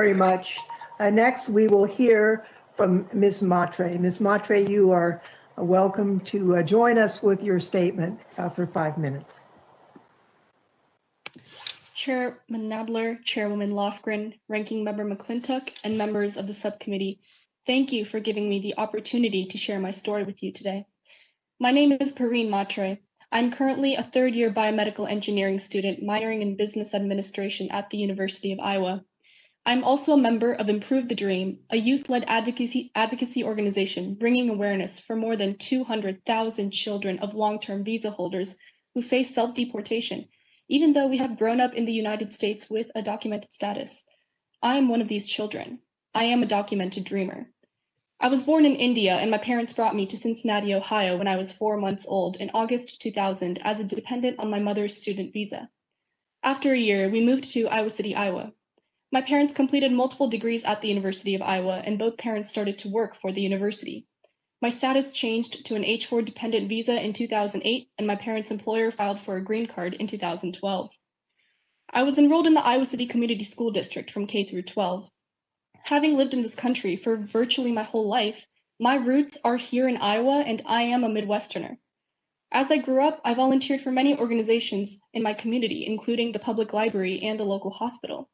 Very much. Next, we will hear from Ms. Mhatre. Ms. Mhatre, you are welcome to join us with your statement for 5 minutes. Chairman Nadler, Chairwoman Lofgren, Ranking Member McClintock, and members of the subcommittee, thank you for giving me the opportunity to share my story with you today. My name is Pareen Mhatre. I'm currently a third-year biomedical engineering student minoring in business administration at the University of Iowa. I'm also a member of Improve the Dream, a youth-led advocacy organization bringing awareness for more than 200,000 children of long-term visa holders who face self-deportation, even though we have grown up in the United States with a documented status. I am one of these children. I am a documented dreamer. I was born in India, and my parents brought me to Cincinnati, Ohio when I was 4 months old in August 2000 as a dependent on my mother's student visa. After a year, we moved to Iowa City, Iowa. My parents completed multiple degrees at the University of Iowa, and both parents started to work for the university. My status changed to an H-4 dependent visa in 2008, and my parents' employer filed for a green card in 2012. I was enrolled in the Iowa City Community School District from K through 12. Having lived in this country for virtually my whole life, my roots are here in Iowa, and I am a Midwesterner. As I grew up, I volunteered for many organizations in my community, including the public library and a local hospital.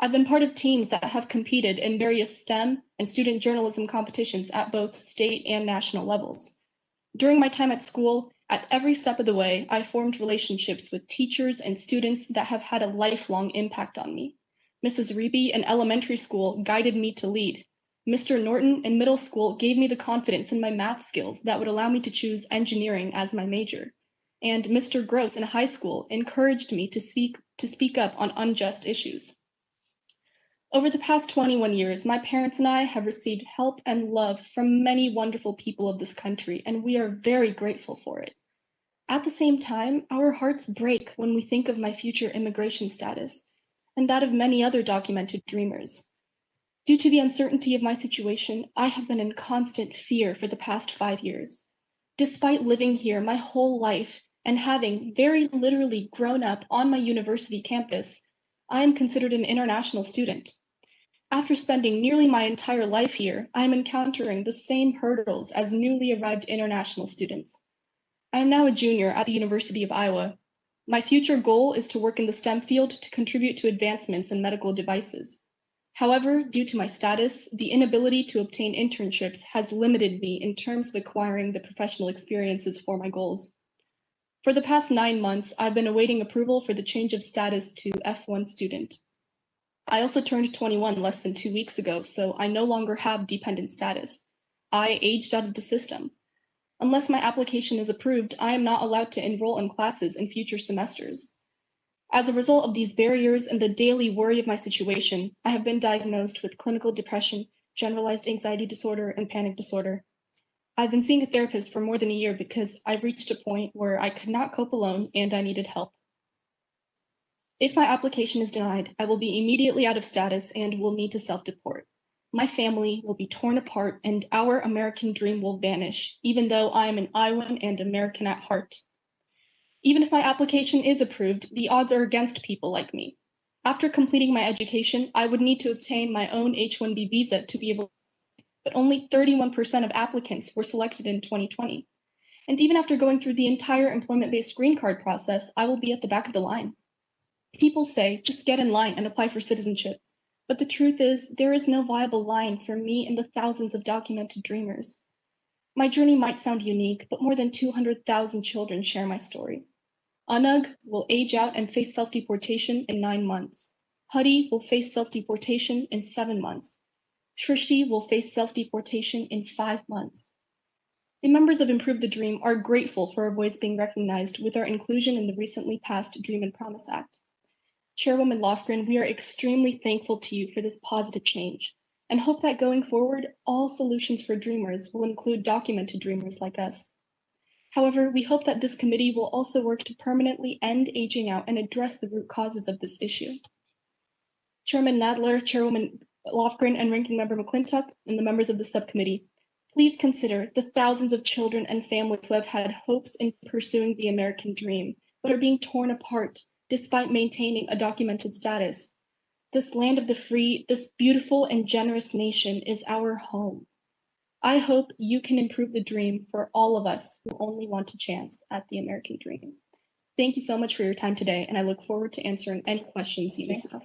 I've been part of teams that have competed in various STEM and student journalism competitions at both state and national levels. During my time at school, at every step of the way, I formed relationships with teachers and students that have had a lifelong impact on me. Mrs. Reby in elementary school guided me to lead. Mr. Norton in middle school gave me the confidence in my math skills that would allow me to choose engineering as my major. And Mr. Gross in high school encouraged me to speak up on unjust issues. Over the past 21 years, my parents and I have received help and love from many wonderful people of this country, and we are very grateful for it. At the same time, our hearts break when we think of my future immigration status and that of many other documented dreamers. Due to the uncertainty of my situation, I have been in constant fear for the past 5 years. Despite living here my whole life and having very literally grown up on my university campus, I am considered an international student. After spending nearly my entire life here, I am encountering the same hurdles as newly arrived international students. I am now a junior at the University of Iowa. My future goal is to work in the STEM field to contribute to advancements in medical devices. However, due to my status, the inability to obtain internships has limited me in terms of acquiring the professional experiences for my goals. For the past 9 months, I've been awaiting approval for the change of status to F1 student. I also turned 21 less than 2 weeks ago, so I no longer have dependent status. I aged out of the system. Unless my application is approved, I am not allowed to enroll in classes in future semesters. As a result of these barriers and the daily worry of my situation, I have been diagnosed with clinical depression, generalized anxiety disorder, and panic disorder. I've been seeing a therapist for more than a year because I've reached a point where I could not cope alone and I needed help. If my application is denied, I will be immediately out of status and will need to self-deport. My family will be torn apart and our American dream will vanish, even though I am an Iowan and American at heart. Even if my application is approved, the odds are against people like me. After completing my education, I would need to obtain my own H-1B visa to be able, but only 31% of applicants were selected in 2020. And even after going through the entire employment-based green card process, I will be at the back of the line. People say, just get in line and apply for citizenship. But the truth is, there is no viable line for me and the thousands of documented dreamers. My journey might sound unique, but more than 200,000 children share my story. Anug will age out and face self-deportation in 9 months. Huddy will face self-deportation in 7 months. Shrishti will face self-deportation in 5 months. The members of Improve the Dream are grateful for our voice being recognized with our inclusion in the recently passed Dream and Promise Act. Chairwoman Lofgren, we are extremely thankful to you for this positive change and hope that going forward, all solutions for dreamers will include documented dreamers like us. However, we hope that this committee will also work to permanently end aging out and address the root causes of this issue. Chairman Nadler, Chairwoman Lofgren, and Ranking Member McClintock, and the members of the subcommittee, please consider the thousands of children and families who have had hopes in pursuing the American dream, but are being torn apart despite maintaining a documented status. This land of the free, this beautiful and generous nation is our home. I hope you can improve the dream for all of us who only want a chance at the American dream. Thank you so much for your time today, and I look forward to answering any questions you may have.